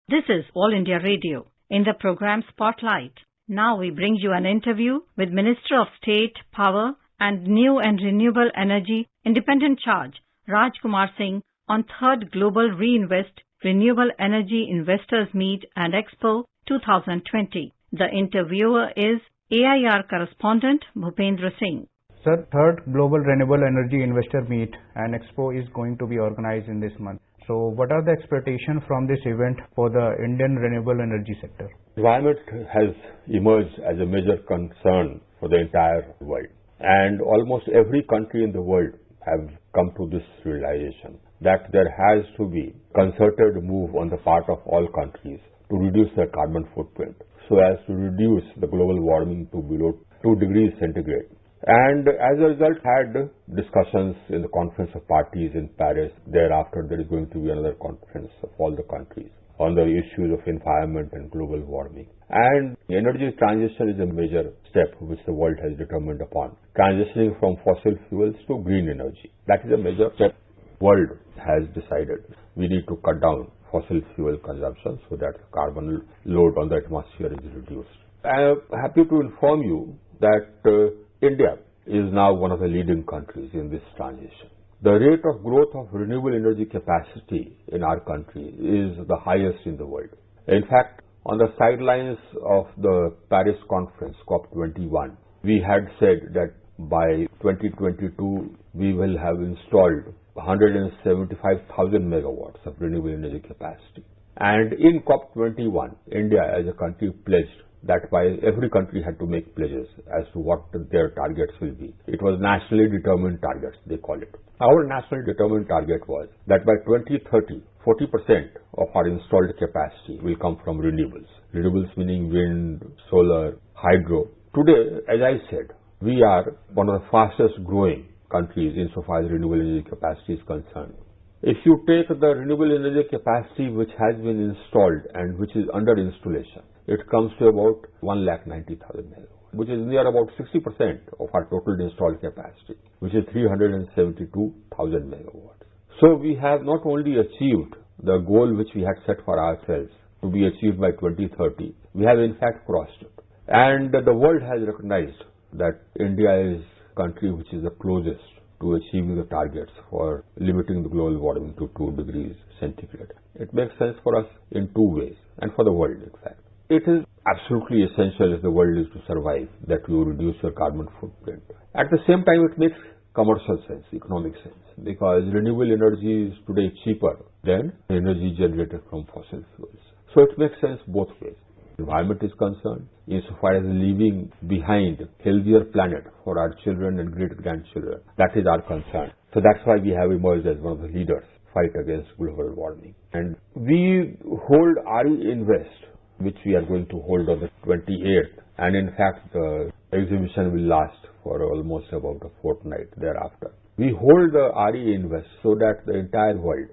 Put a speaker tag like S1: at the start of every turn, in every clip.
S1: This is All India Radio. In the program Spotlight, now we bring you an interview with Minister of State, Power and New and Renewable Energy, Independent Charge, R.K Singh, on 3rd Global Reinvest Renewable Energy Investors Meet and Expo 2020. The interviewer is AIR correspondent Bhupendra Singh.
S2: Sir, 3rd Global Renewable Energy Investor Meet and Expo is going to be organized in this month. So what are the expectations from this event for the Indian renewable energy sector?
S3: Environment has emerged as a major concern for the entire world. And almost every country in the world have come to this realization that there has to be concerted move on the part of all countries to reduce their carbon footprint so as to reduce the global warming to below 2 degrees centigrade. And as a result, had discussions in the Conference of Parties in Paris. Thereafter, there is going to be another conference of all the countries on the issues of environment and global warming. And energy transition is a major step which the world has determined upon. Transitioning from fossil fuels to green energy. That is a major step the world has decided. We need to cut down fossil fuel consumption so that the carbon load on the atmosphere is reduced. I am happy to inform you that India is now one of the leading countries in this transition. The rate of growth of renewable energy capacity in our country is the highest in the world. In fact, on the sidelines of the Paris conference, COP21, we had said that by 2022, we will have installed 175,000 megawatts of renewable energy capacity. And in COP21, India as a country pledged that by every country had to make pledges as to what their targets will be. It was nationally determined targets, they call it. Our nationally determined target was that by 2030, 40% of our installed capacity will come from renewables. Renewables meaning wind, solar, hydro. Today, as I said, we are one of the fastest growing countries insofar as renewable energy capacity is concerned. If you take the renewable energy capacity which has been installed and which is under installation, it comes to about 1,90,000 megawatts, which is near about 60% of our total installed capacity, which is 372,000 megawatts. So we have not only achieved the goal which we had set for ourselves to be achieved by 2030, we have in fact crossed it. And the world has recognized that India is a country which is the closest to achieving the targets for limiting the global warming to 2 degrees centigrade. It makes sense for us in two ways, and for the world in fact. It is absolutely essential if the world is to survive that you reduce your carbon footprint. At the same time, it makes commercial sense, economic sense, because renewable energy is today cheaper than energy generated from fossil fuels. So it makes sense both ways. Environment is concerned, insofar as leaving behind a healthier planet for our children and great-grandchildren. That is our concern. So that's why we have emerged as one of the leaders fight against global warming. And we hold RE Invest, which we are going to hold on the 28th. And in fact, the exhibition will last for almost about a fortnight thereafter. We hold the RE Invest so that the entire world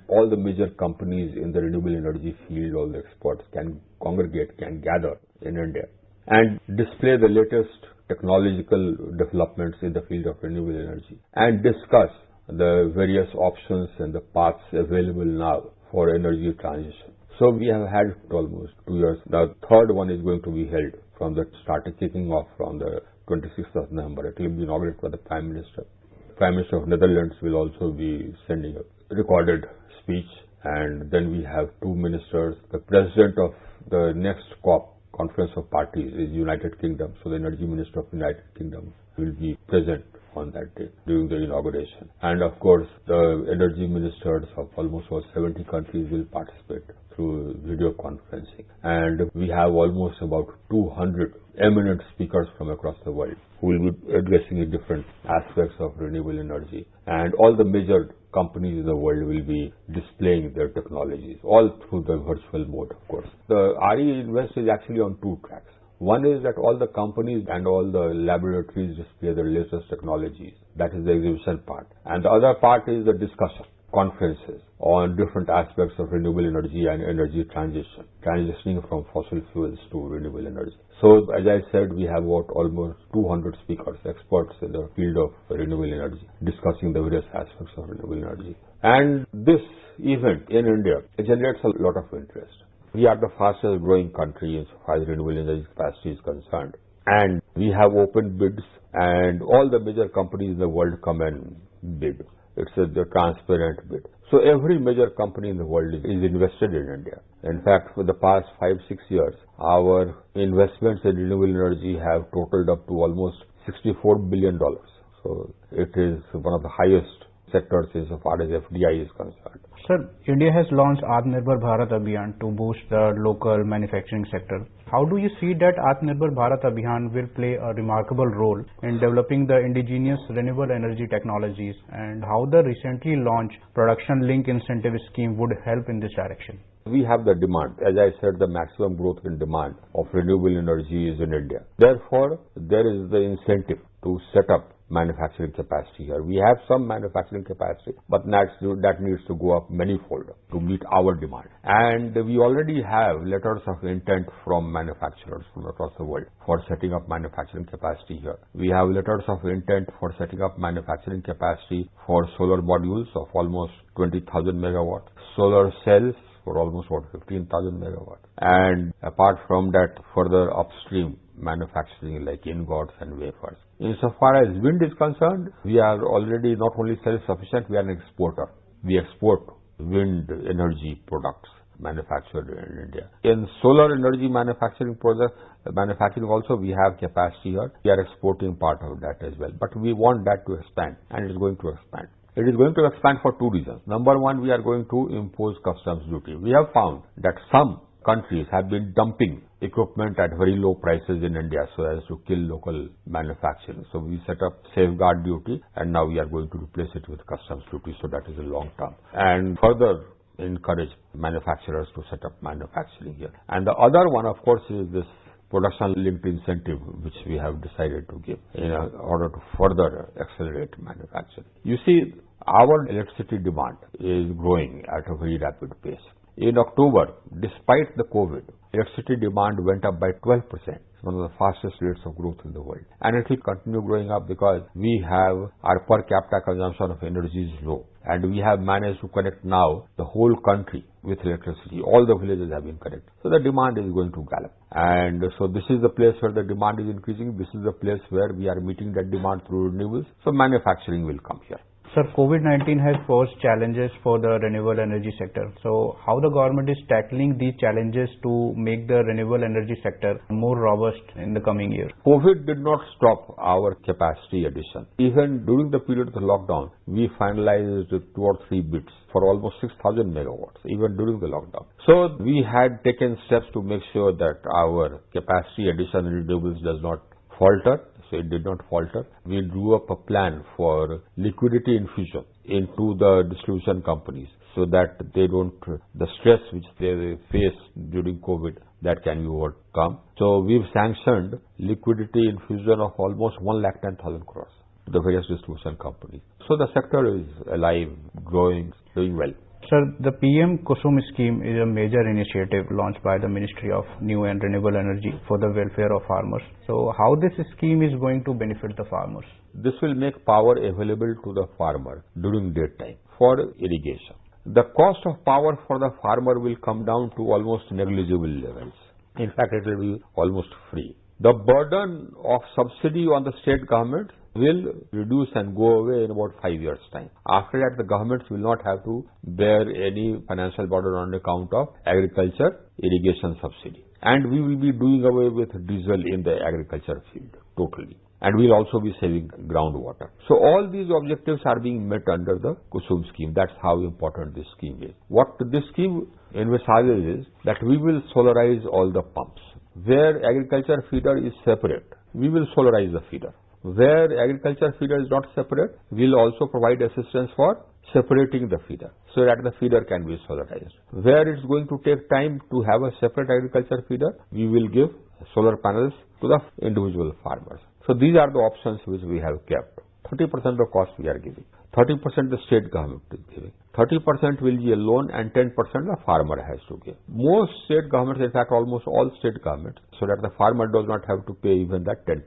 S3: all the major companies in the renewable energy field, all the experts can congregate, can gather in India and display the latest technological developments in the field of renewable energy and discuss the various options and the paths available now for energy transition. So we have had almost 2 years. The third one is going to be held from the kicking off from the 26th of November. It will be inaugurated by the Prime Minister. Prime Minister of Netherlands will also be sending a recorded speech, and then we have two ministers. The president of the next COP, Conference of Parties, is United Kingdom, so the Energy Minister of United Kingdom will be present on that day during the inauguration. And of course, the energy ministers of almost 70 countries will participate through video conferencing. And we have almost about 200 eminent speakers from across the world who will be addressing different aspects of renewable energy. And all the major companies in the world will be displaying their technologies, all through the virtual mode, of course. The RE Invest is actually on two tracks. One is that all the companies and all the laboratories display their latest technologies. That is the exhibition part. And the other part is the discussion, conferences on different aspects of renewable energy and energy transitioning from fossil fuels to renewable energy. So, as I said, we have about almost 200 speakers, experts in the field of renewable energy, discussing the various aspects of renewable energy. And this event in India, it generates a lot of interest. We are the fastest growing country as far as renewable energy capacity is concerned. And we have open bids and all the major companies in the world come and bid. It's the transparent bid. So every major company in the world is invested in India. In fact, for the past 5-6 years, our investments in renewable energy have totaled up to almost $64 billion. So it is one of the highest sectors as far as FDI is concerned.
S2: Sir, India has launched Atmanirbhar Bharat Abhiyan to boost the local manufacturing sector. How do you see that Atmanirbhar Bharat Abhiyan will play a remarkable role in developing the indigenous renewable energy technologies, and how the recently launched production link incentive scheme would help in this direction?
S3: We have the demand. As I said, the maximum growth in demand of renewable energy is in India. Therefore, there is the incentive to set up manufacturing capacity here. We have some manufacturing capacity, but that needs to go up manifold to meet our demand. And we already have letters of intent from manufacturers from across the world for setting up manufacturing capacity here. We have letters of intent for setting up manufacturing capacity for solar modules of almost 20,000 megawatts, solar cells for almost 15,000 megawatts. And apart from that, further upstream manufacturing like ingots and wafers. Insofar as wind is concerned, we are already not only self-sufficient, we are an exporter. We export wind energy products manufactured in India. In solar energy manufacturing also we have capacity here. We are exporting part of that as well. But we want that to expand, and it is going to expand. It is going to expand for two reasons. Number one, we are going to impose customs duty. We have found that some countries have been dumping equipment at very low prices in India so as to kill local manufacturing. So we set up safeguard duty, and now we are going to replace it with customs duty, so that is a long term. And further encourage manufacturers to set up manufacturing here. And the other one, of course, is this production linked incentive which we have decided to give in order to further accelerate manufacturing. You see, our electricity demand is growing at a very rapid pace. In October, despite the COVID, electricity demand went up by 12%. It's one of the fastest rates of growth in the world. And it will continue growing up because we have our per capita consumption of energy is low. And we have managed to connect now the whole country with electricity. All the villages have been connected. So the demand is going to gallop. And so this is the place where the demand is increasing. This is the place where we are meeting that demand through renewables. So manufacturing will come here.
S2: Sir, COVID-19 has posed challenges for the renewable energy sector. So how the government is tackling these challenges to make the renewable energy sector more robust in the coming year?
S3: COVID did not stop our capacity addition. Even during the period of the lockdown, we finalized 2 or 3 bids for almost 6,000 megawatts, even during the lockdown. So we had taken steps to make sure that our capacity addition in renewables does not falter. So it did not falter. We drew up a plan for liquidity infusion into the distribution companies so that they don't, the stress which they face during COVID, that can be overcome. So we've sanctioned liquidity infusion of almost 110,000 crores to the various distribution companies. So the sector is alive, growing, doing well.
S2: Sir, the PM Kusum scheme is a major initiative launched by the Ministry of New and Renewable Energy for the welfare of farmers. So how this scheme is going to benefit the farmers?
S3: This will make power available to the farmer during daytime for irrigation. The cost of power for the farmer will come down to almost negligible levels. In fact, it will be almost free. The burden of subsidy on the state government will reduce and go away in about 5 years' time. After that, the governments will not have to bear any financial burden on account of agriculture irrigation subsidy. And we will be doing away with diesel in the agriculture field totally. And we'll also be saving groundwater. So all these objectives are being met under the Kusum scheme. That's how important this scheme is. What this scheme envisages is that we will solarize all the pumps. Where agriculture feeder is separate, we will solarize the feeder. Where agriculture feeder is not separate, we will also provide assistance for separating the feeder so that the feeder can be solarized. Where it's going to take time to have a separate agriculture feeder, we will give solar panels to the individual farmers. So these are the options which we have kept. 30% of cost we are giving. 30% the state government is giving. 30% will be a loan and 10% the farmer has to give. Most state governments, in fact almost all state governments, so that the farmer does not have to pay even that 10%.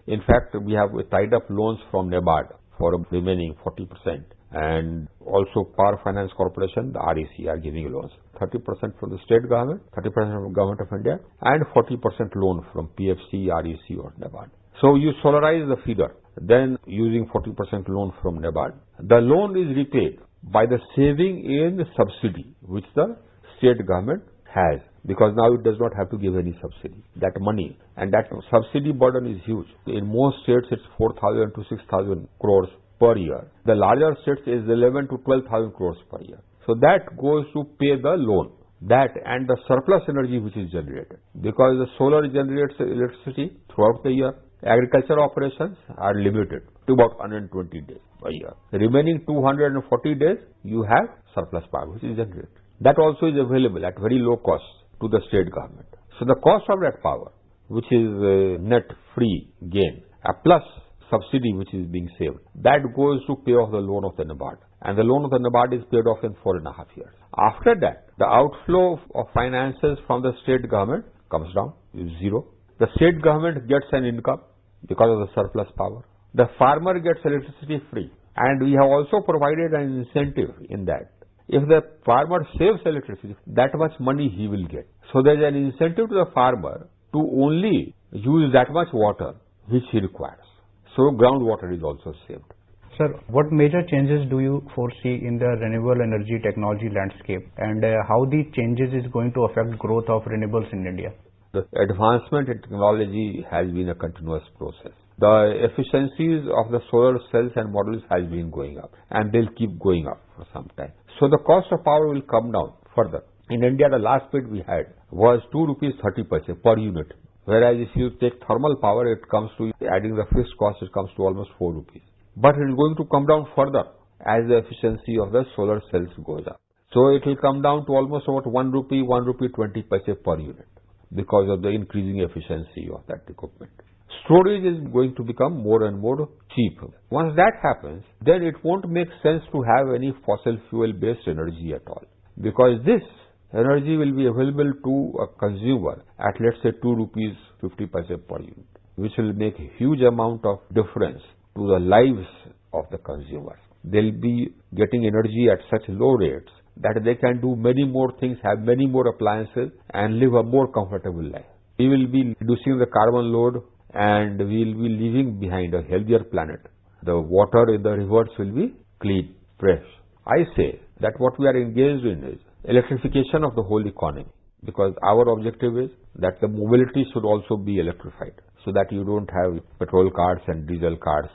S3: In fact, we have tied up loans from NABARD for remaining 40%, and also Power Finance Corporation, the REC, are giving loans. 30% from the state government, 30% from the government of India, and 40% loan from PFC, REC or NABARD. So you solarize the feeder, then using 40% loan from NABARD. The loan is repaid by the saving in the subsidy which the state government has, because now it does not have to give any subsidy. That money and that subsidy burden is huge. In most states it's 4,000 to 6,000 crores per year. The larger states is 11 to 12,000 crores per year. So that goes to pay the loan. That and the surplus energy which is generated. Because the solar generates electricity throughout the year. Agriculture operations are limited to about 120 days a year. The remaining 240 days you have surplus power which is generated. That also is available at very low cost to the state government. So the cost of that power, which is net free gain, plus subsidy which is being saved, that goes to pay off the loan of the NABARD. And the loan of the NABARD is paid off in 4.5 years. After that, the outflow of finances from the state government comes down, is zero. The state government gets an income because of the surplus power. The farmer gets electricity free. And we have also provided an incentive in that. If the farmer saves electricity, that much money he will get. So there is an incentive to the farmer to only use that much water which he requires. So groundwater is also saved.
S2: Sir, what major changes do you foresee in the renewable energy technology landscape, and how these changes is going to affect growth of renewables in India?
S3: The advancement in technology has been a continuous process. The efficiencies of the solar cells and modules has been going up, and they'll keep going up for some time. So the cost of power will come down further. In India, the last bid we had was 2 rupees 30 paise per unit. Whereas if you take thermal power, it comes to, adding the fixed cost, it comes to almost 4 rupees. But it is going to come down further as the efficiency of the solar cells goes up. So it will come down to almost about 1 rupee 20 paise per unit because of the increasing efficiency of that equipment. Storage is going to become more and more cheap. Once that happens, then it won't make sense to have any fossil fuel based energy at all, because this energy will be available to a consumer at, let's say, 2 rupees 50 paise per unit, which will make a huge amount of difference to the lives of the consumers. They'll be getting energy at such low rates that they can do many more things, have many more appliances, and live a more comfortable life. We will be reducing the carbon load, and we will be leaving behind a healthier planet. The water in the rivers will be clean, fresh. I say that what we are engaged in is electrification of the whole economy, because our objective is that the mobility should also be electrified, so that you don't have petrol cars and diesel cars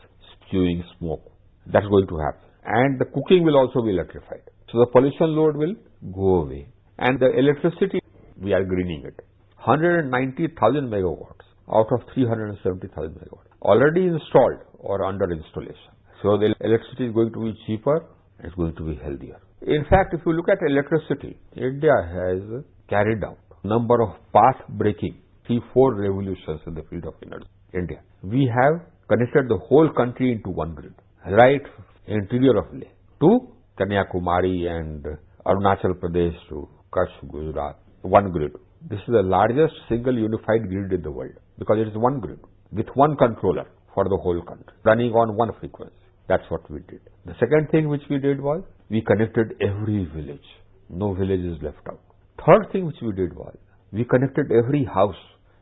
S3: spewing smoke. That's going to happen. And the cooking will also be electrified. So the pollution load will go away. And the electricity, we are greening it. 190,000 megawatts out of 370,000 megawatts already installed or under installation. So the electricity is going to be cheaper and it's going to be healthier. In fact, if you look at electricity, India has carried out a number of path-breaking 3-4 revolutions in the field of energy. India. We have connected the whole country into one grid, right interior of Leh to Kanyakumari and Arunachal Pradesh to Kutch, Gujarat, one grid. This is the largest single unified grid in the world, because it is one grid with one controller for the whole country, running on one frequency. That's what we did. The second thing which we did was, we connected every village. No village is left out. Third thing which we did was, we connected every house,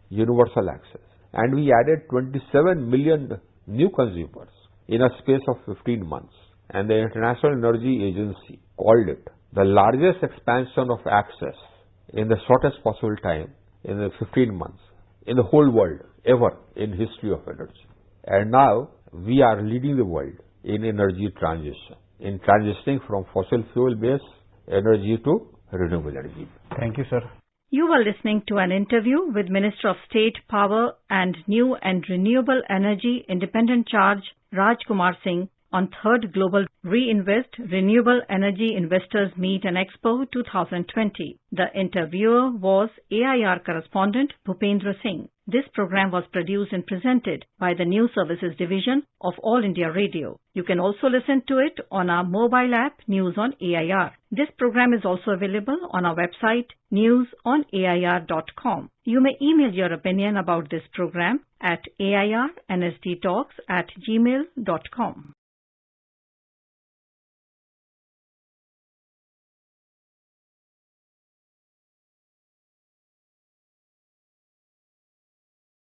S3: universal access. And we added 27 million new consumers in a space of 15 months. And the International Energy Agency called it the largest expansion of access in the shortest possible time, in the 15 months, in the whole world, ever in history of energy. And now, we are leading the world in energy transition, in transitioning from fossil fuel-based energy to renewable energy.
S2: Thank you, sir.
S1: You were listening to an interview with Minister of State, Power and New and Renewable Energy Independent Charge R.K Singh on 3rd Global Reinvest Renewable Energy Investors Meet and Expo 2020. The interviewer was AIR correspondent Bhupendra Singh. This program was produced and presented by the News Services Division of All India Radio. You can also listen to it on our mobile app News on AIR. This program is also available on our website newsonair.com. You may email your opinion about this program at airnsdtalks@gmail.com.